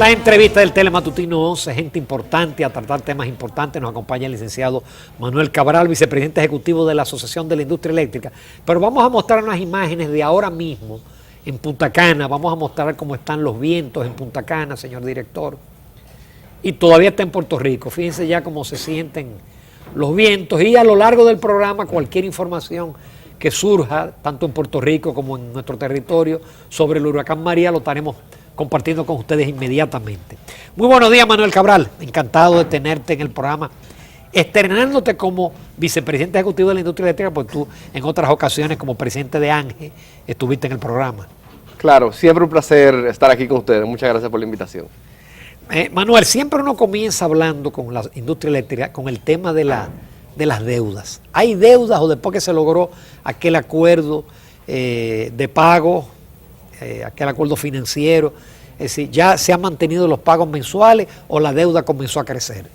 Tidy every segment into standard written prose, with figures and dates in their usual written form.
La entrevista del Telematutino 11, gente importante a tratar temas importantes. Nos acompaña el licenciado Manuel Cabral, vicepresidente ejecutivo de la Asociación de la Industria Eléctrica. Pero vamos a mostrar unas imágenes de ahora mismo en Punta Cana. Vamos a mostrar cómo están los vientos en Punta Cana, señor director. Y todavía está en Puerto Rico. Fíjense ya cómo se sienten los vientos. Y a lo largo del programa, cualquier información que surja, tanto en Puerto Rico como en nuestro territorio, sobre el huracán María, lo estaremos compartiendo con ustedes inmediatamente. Muy buenos días, Manuel Cabral. Encantado de tenerte en el programa, estrenándote como vicepresidente ejecutivo de la industria eléctrica, porque tú en otras ocasiones como presidente de ANGE estuviste en el programa. Claro, siempre un placer estar aquí con ustedes. Muchas gracias por la invitación. Manuel, siempre uno comienza hablando con la industria eléctrica con el tema de las deudas. ¿Hay deudas o después que se logró aquel acuerdo de pago, aquel acuerdo financiero, es decir, ya se han mantenido los pagos mensuales o la deuda comenzó a crecer?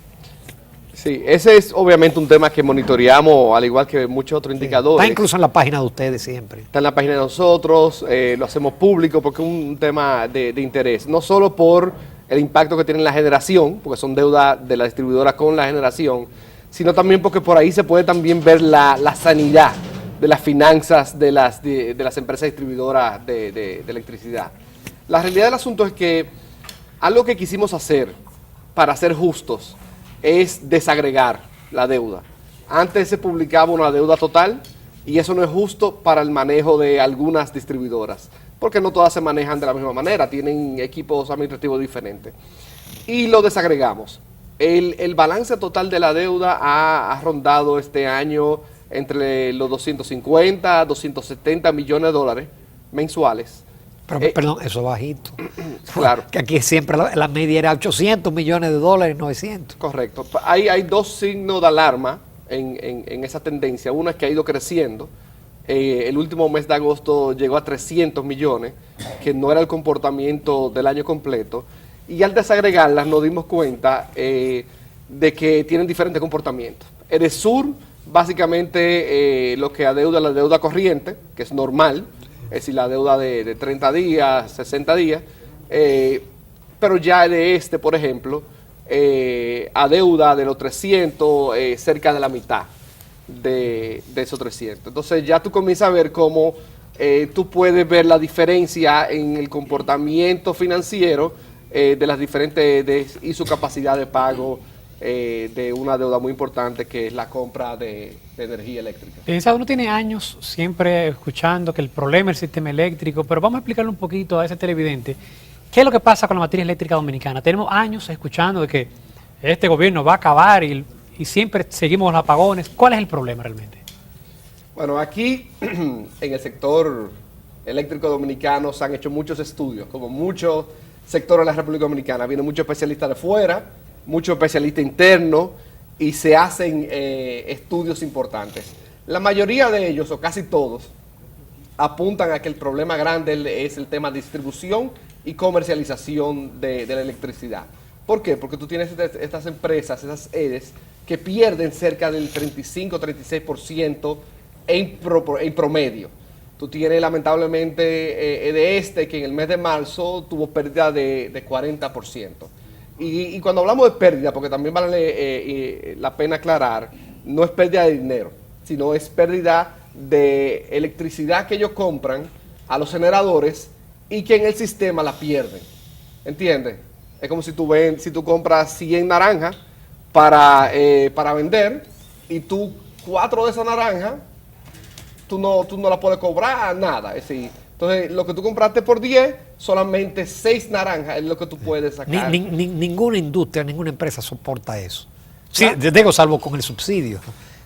Sí, ese es obviamente un tema que monitoreamos, al igual que muchos otros indicadores. Está incluso en la página de ustedes siempre. Está en la página de nosotros, lo hacemos público porque es un tema de interés, no solo por el impacto que tiene en la generación, porque son deudas de la distribuidora con la generación, sino también porque por ahí se puede también ver la sanidad de las finanzas de las empresas distribuidoras de electricidad. La realidad del asunto es que algo que quisimos hacer para ser justos es desagregar la deuda. Antes se publicaba una deuda total y eso no es justo para el manejo de algunas distribuidoras, porque no todas se manejan de la misma manera, tienen equipos administrativos diferentes. Y lo desagregamos. El balance total de la deuda ha rondado este año entre los 250 a 270 millones de dólares mensuales. Pero, perdón, eso es bajito. Claro. Que aquí siempre la media era 800 millones de dólares, 900. Correcto. Hay dos signos de alarma en esa tendencia. Uno es que ha ido creciendo. El último mes de agosto llegó a 300 millones, que no era el comportamiento del año completo. Y al desagregarlas nos dimos cuenta de que tienen diferentes comportamientos. Edesur, básicamente lo que adeuda la deuda corriente, que es normal, es decir, la deuda de 30 días, 60 días, pero ya de por ejemplo, adeuda de los 300 cerca de la mitad de esos 300. Entonces ya tú comienzas a ver cómo tú puedes ver la diferencia en el comportamiento financiero de las diferentes y su capacidad de pago de una deuda muy importante que es la compra de energía eléctrica. Licenciado, uno tiene años siempre escuchando que el problema es el sistema eléctrico, pero vamos a explicarle un poquito a ese televidente qué es lo que pasa con la materia eléctrica dominicana. Tenemos años escuchando de que este gobierno va a acabar y siempre seguimos los apagones. ¿Cuál es el problema realmente? Bueno, aquí en el sector eléctrico dominicano se han hecho muchos estudios, como muchos sectores de la República Dominicana. Vienen muchos especialistas de fuera, muchos especialistas internos, y se hacen estudios importantes. La mayoría de ellos, o casi todos, apuntan a que el problema grande es el tema de distribución y comercialización de la electricidad. ¿Por qué? Porque tú tienes estas empresas, esas EDES, que pierden cerca del 35-36% en promedio. Tú tienes lamentablemente EDE que en el mes de marzo tuvo pérdida de 40%. Y cuando hablamos de pérdida, porque también vale la pena aclarar, no es pérdida de dinero, sino es pérdida de electricidad que ellos compran a los generadores y que en el sistema la pierden. ¿Entiendes? Es como si tú compras 100 naranjas para vender y tú 4 de esas naranjas, tú no la puedes cobrar nada. Es decir, entonces, lo que tú compraste por 10, solamente 6 naranjas es lo que tú puedes sacar. Ninguna industria, ninguna empresa soporta eso. Sí, digo, salvo con el subsidio.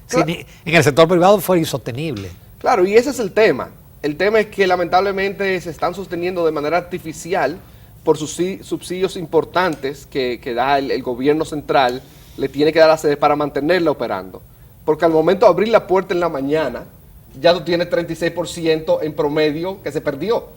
Claro. Sí, en el sector privado fue insostenible. Claro, y ese es el tema. El tema es que lamentablemente se están sosteniendo de manera artificial por sus subsidios importantes que da el gobierno central, le tiene que dar a sede para mantenerla operando. Porque al momento de abrir la puerta en la mañana, ya tú tienes 36% en promedio que se perdió.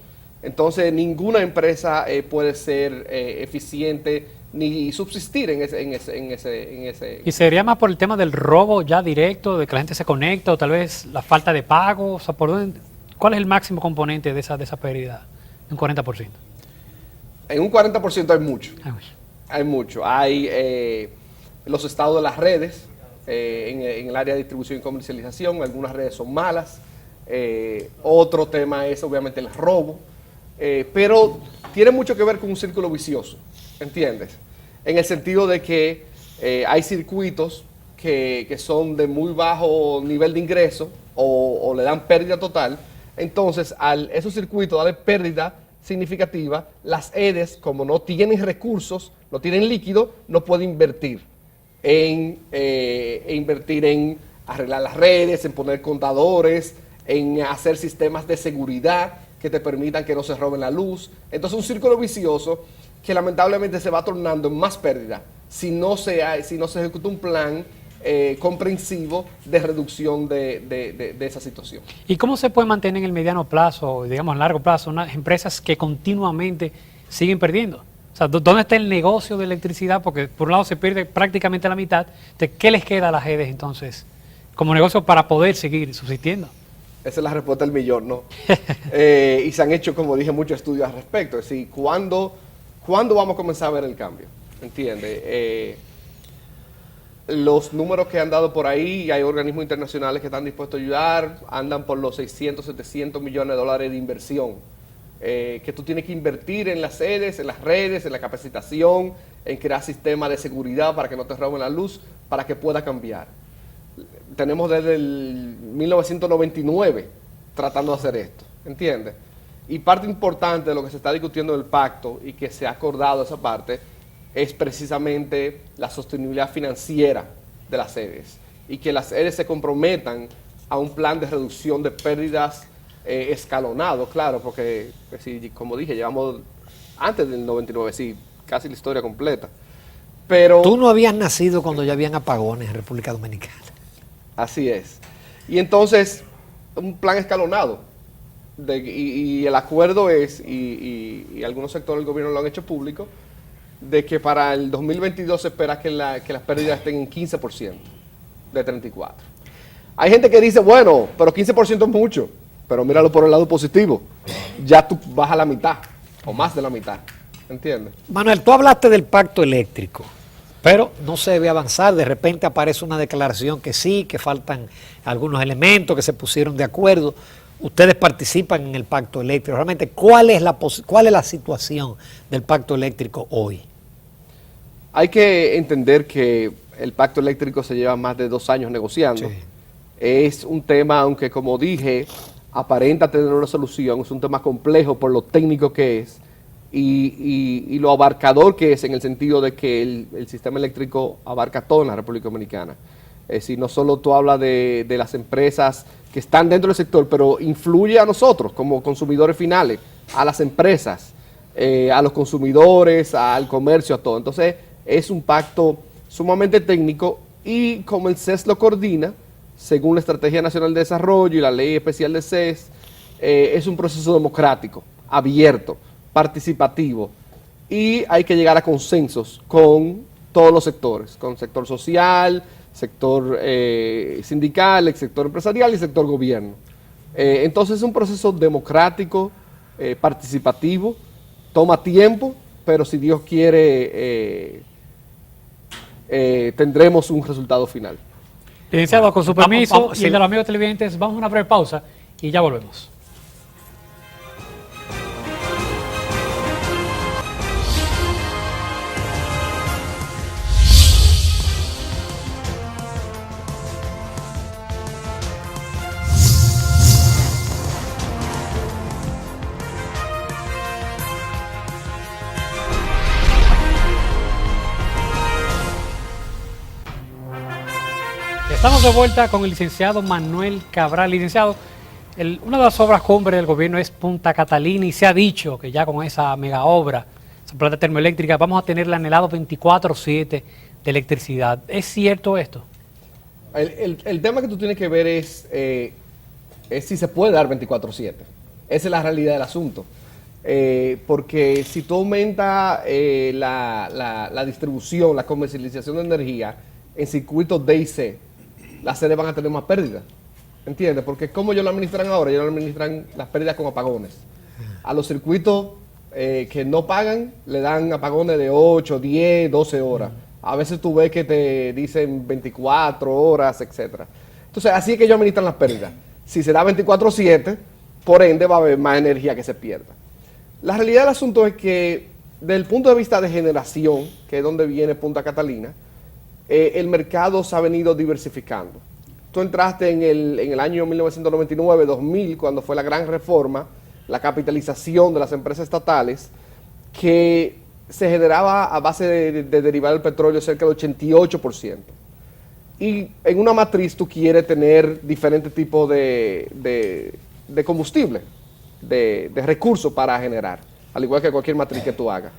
Entonces, ninguna empresa puede ser eficiente ni subsistir en ese... ¿Y sería más por el tema del robo ya directo, de que la gente se conecta, o tal vez la falta de pago? O sea, ¿cuál es el máximo componente de esa pérdida? Un 40%. En un 40% hay mucho. Ah, uy. Hay mucho. Hay los estados de las redes, en el área de distribución y comercialización, algunas redes son malas. Otro tema es obviamente el robo, pero tiene mucho que ver con un círculo vicioso, ¿entiendes? En el sentido de que hay circuitos que son de muy bajo nivel de ingreso o le dan pérdida total. Entonces, al esos circuitos darle pérdida significativa, las EDES, como no tienen recursos, no tienen líquido, no pueden invertir en arreglar las redes, en poner contadores, en hacer sistemas de seguridad que te permitan que no se roben la luz. Entonces, un círculo vicioso que lamentablemente se va tornando en más pérdida si no se ejecuta un plan comprensivo de reducción de esa situación. ¿Y cómo se puede mantener en el mediano plazo, digamos en largo plazo, unas empresas que continuamente siguen perdiendo? O sea, ¿dónde está el negocio de electricidad? Porque por un lado se pierde prácticamente la mitad. Entonces, ¿qué les queda a las EDES entonces como negocio para poder seguir subsistiendo? Esa es la respuesta del millón, ¿no? Y se han hecho, como dije, muchos estudios al respecto. Es decir, ¿cuándo vamos a comenzar a ver el cambio? ¿Entiendes? Los números que han dado por ahí, y hay organismos internacionales que están dispuestos a ayudar, andan por los 600, 700 millones de dólares de inversión, que tú tienes que invertir en las sedes, en las redes, en la capacitación, en crear sistemas de seguridad para que no te roben la luz, para que pueda cambiar. Tenemos desde el 1999 tratando de hacer esto, ¿entiendes? Y parte importante de lo que se está discutiendo en el pacto y que se ha acordado esa parte es precisamente la sostenibilidad financiera de las sedes y que las sedes se comprometan a un plan de reducción de pérdidas escalonado, claro, porque sí, como dije, llevamos antes del 99, sí, casi la historia completa. Pero Tú no habías nacido cuando ya habían apagones en República Dominicana. así es. Y entonces, un plan escalonado. Y el acuerdo es, y algunos sectores del gobierno lo han hecho público, de que para el 2022 se espera que las pérdidas estén en 15% de 34. Hay gente que dice, bueno, pero 15% es mucho, pero míralo por el lado positivo. Ya tú vas a la mitad, o más de la mitad, ¿entiendes? Manuel, tú hablaste del pacto eléctrico, pero no se debe avanzar. De repente aparece una declaración que sí, que faltan algunos elementos, que se pusieron de acuerdo. Ustedes participan en el pacto eléctrico. Realmente, ¿cuál es la situación del pacto eléctrico hoy? Hay que entender que el pacto eléctrico se lleva más de 2 años negociando. Sí. Es un tema, aunque como dije, aparenta tener una solución, es un tema complejo por lo técnico que es y lo abarcador que es, en el sentido de que el sistema eléctrico abarca todo en la República Dominicana. Es decir, no solo tú hablas de las empresas que están dentro del sector, pero influye a nosotros como consumidores finales, a las empresas, a los consumidores, al comercio, a todo. Entonces, es un pacto sumamente técnico y como el CES lo coordina, según la Estrategia Nacional de Desarrollo y la Ley Especial de CES, es un proceso democrático, abierto, participativo, y hay que llegar a consensos con todos los sectores, con el sector social, sector sindical, el sector empresarial y el sector gobierno. Entonces es un proceso democrático, participativo, toma tiempo, pero si Dios quiere tendremos un resultado final. Licenciado, con su permiso Vamos, y el de los amigos televidentes, vamos a una breve pausa y ya volvemos. Estamos de vuelta con el licenciado Manuel Cabral. Licenciado, una de las obras cumbre del gobierno es Punta Catalina y se ha dicho que ya con esa mega obra, esa planta termoeléctrica, vamos a tener el anhelado 24/7 de electricidad. ¿Es cierto esto? El tema que tú tienes que ver es si se puede dar 24/7. Esa es la realidad del asunto. Porque si tú aumentas la distribución, la comercialización de energía en circuitos D y C, las sedes van a tener más pérdidas, ¿entiendes? Porque como ellos lo administran ahora, ellos lo administran las pérdidas con apagones. A los circuitos que no pagan, le dan apagones de 8, 10, 12 horas. A veces tú ves que te dicen 24 horas, etcétera. Entonces, así es que ellos administran las pérdidas. Si se da 24/7, por ende va a haber más energía que se pierda. La realidad del asunto es que, desde el punto de vista de generación, que es donde viene Punta Catalina, el mercado se ha venido diversificando. Tú entraste en el año 1999-2000, cuando fue la gran reforma, la capitalización de las empresas estatales, que se generaba a base de derivar el petróleo cerca del 88%. Y en una matriz tú quieres tener diferentes tipos de combustible, de recursos para generar, al igual que cualquier matriz que tú hagas.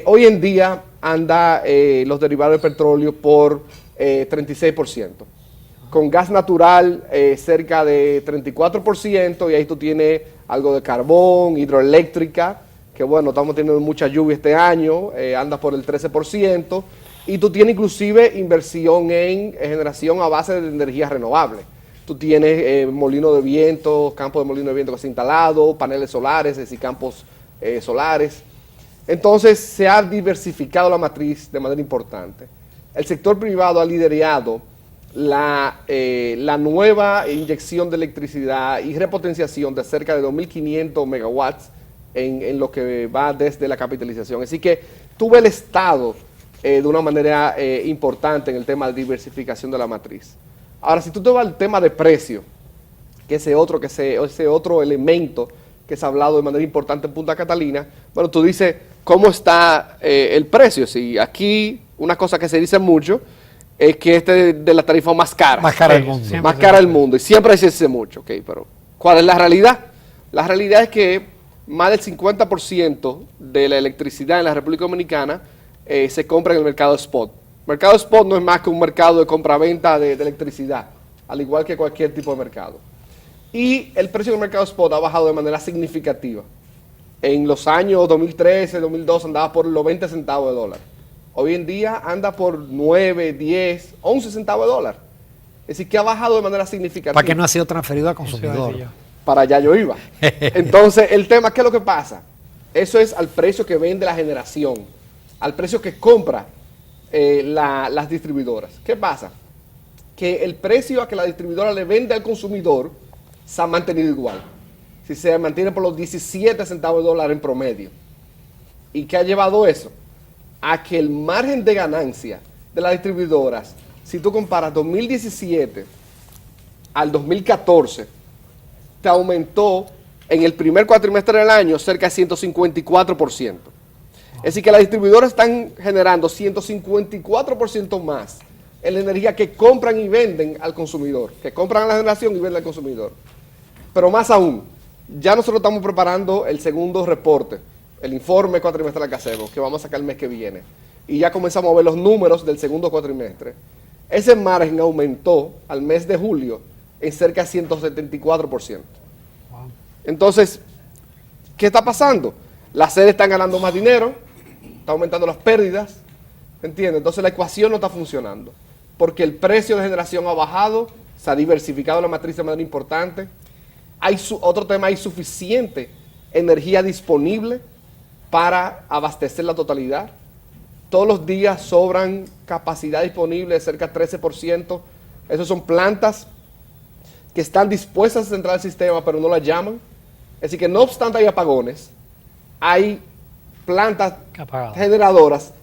Hoy en día anda los derivados del petróleo por 36%. Con gas natural cerca de 34%, y ahí tú tienes algo de carbón, hidroeléctrica, que bueno, estamos teniendo mucha lluvia este año, anda por el 13%, y tú tienes inclusive inversión en generación a base de energías renovables. Tú tienes molino de viento, campo de molino de viento que se ha instalado, paneles solares, es decir, campos solares. Entonces se ha diversificado la matriz de manera importante. El sector privado ha liderado la nueva inyección de electricidad y repotenciación de cerca de 2.500 megawatts en lo que va desde la capitalización. Así que tuve el Estado de una manera importante en el tema de diversificación de la matriz. Ahora, si tú te vas al tema de precio, que ese otro elemento que se ha hablado de manera importante en Punta Catalina, bueno, tú dices, ¿cómo está el precio? Si aquí una cosa que se dice mucho es que este es de la tarifa más cara. Más cara del mundo. Más cara del mundo. Y siempre se dice mucho, ¿ok? Pero ¿cuál es la realidad? La realidad es que más del 50% de la electricidad en la República Dominicana se compra en el mercado spot. El mercado spot no es más que un mercado de compra-venta de electricidad, al igual que cualquier tipo de mercado. Y el precio del mercado spot ha bajado de manera significativa. En los años 2013, 2012 andaba por los 20 centavos de dólar. Hoy en día anda por 9, 10, 11 centavos de dólar. Es decir, que ha bajado de manera significativa. Para que no ha sido transferido al consumidor. Para allá yo iba. Entonces, el tema, ¿qué es lo que pasa? Eso es al precio que vende la generación, al precio que compra las distribuidoras. ¿Qué pasa? Que el precio a que la distribuidora le vende al consumidor se ha mantenido igual. Si se mantiene por los 17 centavos de dólar en promedio. ¿Y qué ha llevado eso? A que el margen de ganancia de las distribuidoras, si tú comparas 2017 al 2014, te aumentó en el primer cuatrimestre del año cerca de 154%. Es decir, que las distribuidoras están generando 154% más en la energía que compran y venden al consumidor, que compran a la generación y venden al consumidor. Pero más aún, ya nosotros estamos preparando el segundo reporte, el informe cuatrimestral que hacemos, que vamos a sacar el mes que viene. Y ya comenzamos a ver los números del segundo cuatrimestre. Ese margen aumentó al mes de julio en cerca de 174%. Entonces, ¿qué está pasando? Las sedes están ganando más dinero, está aumentando las pérdidas, ¿entiendes? Entonces la ecuación no está funcionando, porque el precio de generación ha bajado, se ha diversificado la matriz de manera importante. Otro tema, hay suficiente energía disponible para abastecer la totalidad. Todos los días sobran capacidad disponible de cerca de 13%. Esas son plantas que están dispuestas a entrar al sistema, pero no las llaman. Es decir, que no obstante hay apagones, hay plantas generadoras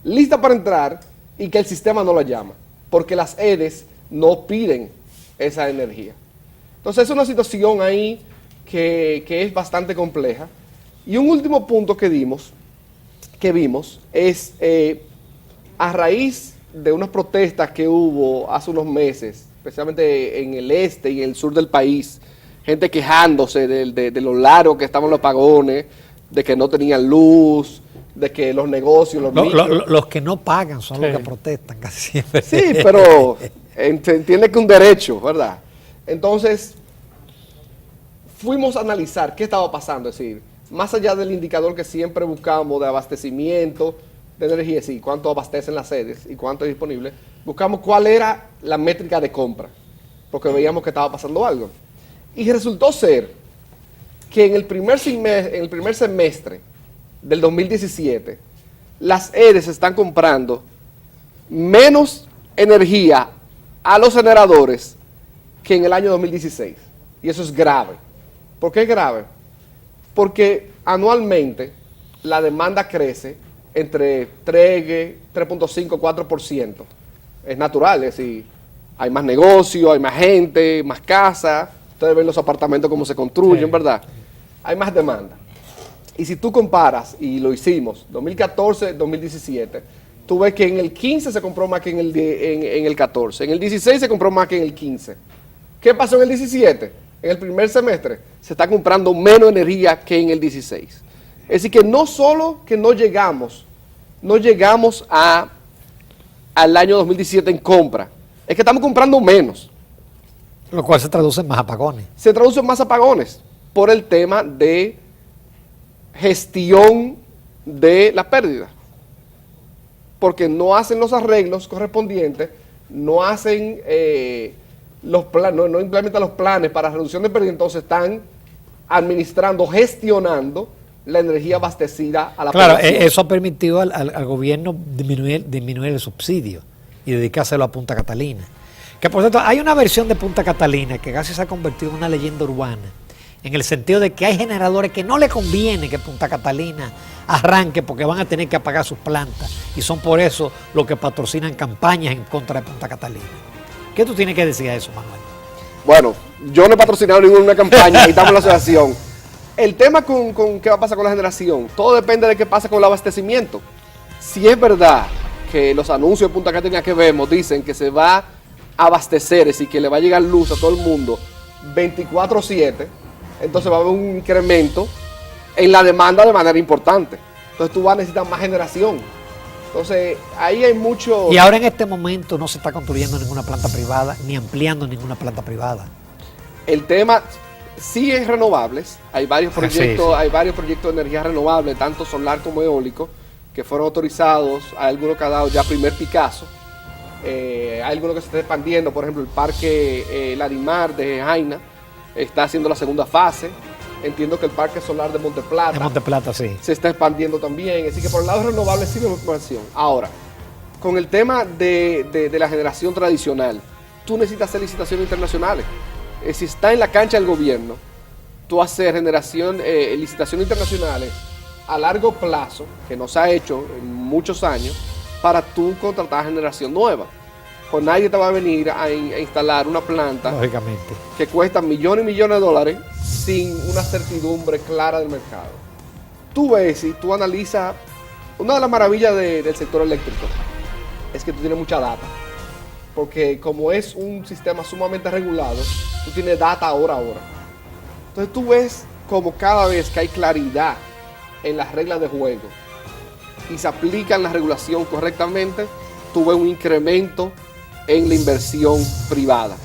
listas para entrar y que el sistema no las llama, porque las EDES no piden esa energía. Entonces es una situación ahí que es bastante compleja. Y un último punto que vimos es a raíz de unas protestas que hubo hace unos meses, especialmente en el este y en el sur del país, gente quejándose de lo largo que estaban los apagones, de que no tenían luz, de que los negocios, los que no pagan son los que protestan casi siempre. Sí, pero entiende que es un derecho, ¿verdad? Entonces, fuimos a analizar qué estaba pasando, es decir, más allá del indicador que siempre buscamos de abastecimiento de energía, es decir, cuánto abastecen las sedes y cuánto es disponible, buscamos cuál era la métrica de compra, porque veíamos que estaba pasando algo. Y resultó ser que en el primer semestre del 2017, las EDES están comprando menos energía a los generadores que en el año 2016. Y eso es grave. ¿Por qué es grave? Porque anualmente la demanda crece entre 3.5, 4%. Es natural, es decir, hay más negocio, hay más gente, más casa. Ustedes ven los apartamentos cómo se construyen, Sí. ¿verdad? Hay más demanda. Y si tú comparas, y lo hicimos, 2014, 2017, tú ves que en el 15 se compró más que en el 14. En el 16 se compró más que en el 15. ¿Qué pasó en el 17? En el primer semestre se está comprando menos energía que en el 16. Es decir, que no solo que no llegamos al año 2017 en compra, es que estamos comprando menos. Lo cual se traduce en más apagones. Se traduce en más apagones por el tema de gestión de la pérdida. Porque no hacen los arreglos correspondientes, no hacen los planes, no implementan los planes para reducción de pérdida, entonces están administrando, gestionando la energía abastecida a la Claro, población. eso ha permitido al gobierno disminuir el subsidio y dedicárselo a Punta Catalina. Que por cierto, hay una versión de Punta Catalina que casi se ha convertido en una leyenda urbana, en el sentido de que hay generadores que no le conviene que Punta Catalina arranque porque van a tener que apagar sus plantas y son por eso los que patrocinan campañas en contra de Punta Catalina. ¿Qué tú tienes que decir a eso, Manuel? Bueno, yo no he patrocinado ninguna campaña, ahí estamos en la asociación. El tema con qué va a pasar con la generación, todo depende de qué pasa con el abastecimiento. Si es verdad que los anuncios de Punta Catalina que vemos dicen que se va a abastecer, es decir, que le va a llegar luz a todo el mundo 24/7, entonces va a haber un incremento en la demanda de manera importante. Entonces tú vas a necesitar más generación. Entonces ahí hay mucho... Y ahora en este momento no se está construyendo ninguna planta privada ni ampliando ninguna planta privada. El tema sí es renovables, hay varios proyectos, sí. hay varios proyectos de energía renovable, tanto solar como eólico, que fueron autorizados, hay algunos que han dado ya primer Picasso, hay algunos que se están expandiendo, por ejemplo el parque Larimar de Jaina está haciendo la segunda fase, entiendo que el parque solar de Monteplata De Monteplata, sí. se está expandiendo también, así que por el lado renovable sí vemos expansión. Ahora, con el tema de la generación tradicional, tú necesitas hacer licitaciones internacionales. Si está en la cancha del gobierno, tú hacer licitaciones internacionales a largo plazo, que no se ha hecho en muchos años, para tú contratar generación nueva. Pues nadie te va a venir a instalar una planta Lógicamente. que cuesta millones y millones de dólares sin una certidumbre clara del mercado. Tú ves y tú analizas, una de las maravillas del sector eléctrico es que tú tienes mucha data. Porque como es un sistema sumamente regulado, tú tienes data hora a hora. Entonces tú ves como cada vez que hay claridad en las reglas de juego y se aplican la regulación correctamente, tú ves un incremento en la inversión privada.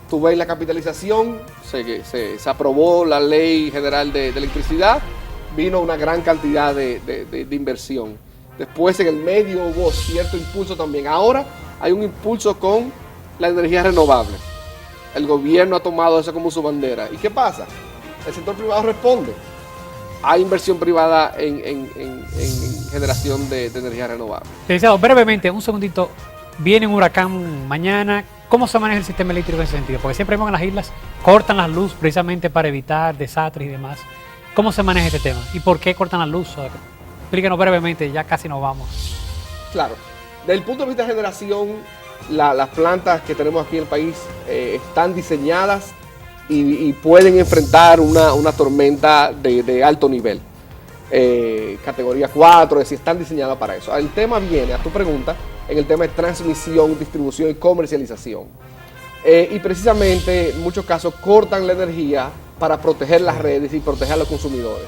Tú ves la capitalización, se aprobó la Ley General de Electricidad, vino una gran cantidad de inversión. Después en el medio hubo cierto impulso también. Ahora hay un impulso con la energía renovable. El gobierno ha tomado eso como su bandera. ¿Y qué pasa? El sector privado responde. Hay inversión privada en generación de energía renovable. Licenciado, brevemente, un segundito. Viene un huracán mañana. ¿Cómo se maneja el sistema eléctrico en ese sentido? Porque siempre vemos en las islas, cortan las luz precisamente para evitar desastres y demás. ¿Cómo se maneja ese tema? ¿Y por qué cortan la luz? Explíquenos brevemente, ya casi nos vamos. Claro. Desde el punto de vista de generación, las plantas que tenemos aquí en el país están diseñadas y pueden enfrentar una tormenta de alto nivel. Categoría 4, es decir, están diseñadas para eso. El tema viene, a tu pregunta, en el tema de transmisión, distribución y comercialización. Y precisamente en muchos casos cortan la energía para proteger las redes y proteger a los consumidores.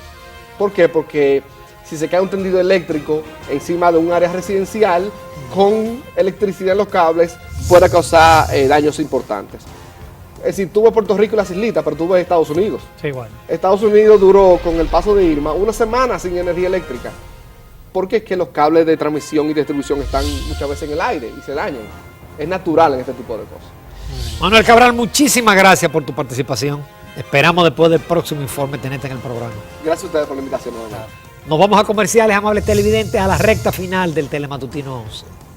¿Por qué? Porque si se cae un tendido eléctrico encima de un área residencial con electricidad en los cables, puede causar daños importantes. Es decir, tú ves Puerto Rico y las islitas, pero tú ves Estados Unidos. Sí, igual. Estados Unidos duró, con el paso de Irma, una semana sin energía eléctrica. Porque es que los cables de transmisión y distribución están muchas veces en el aire y se dañan. Es natural en este tipo de cosas. Manuel Cabral, muchísimas gracias por tu participación. Esperamos después del próximo informe tenerte en el programa. Gracias a ustedes por la invitación nuevamente. Nos vamos a comerciales, amables televidentes, a la recta final del Telematutino 11.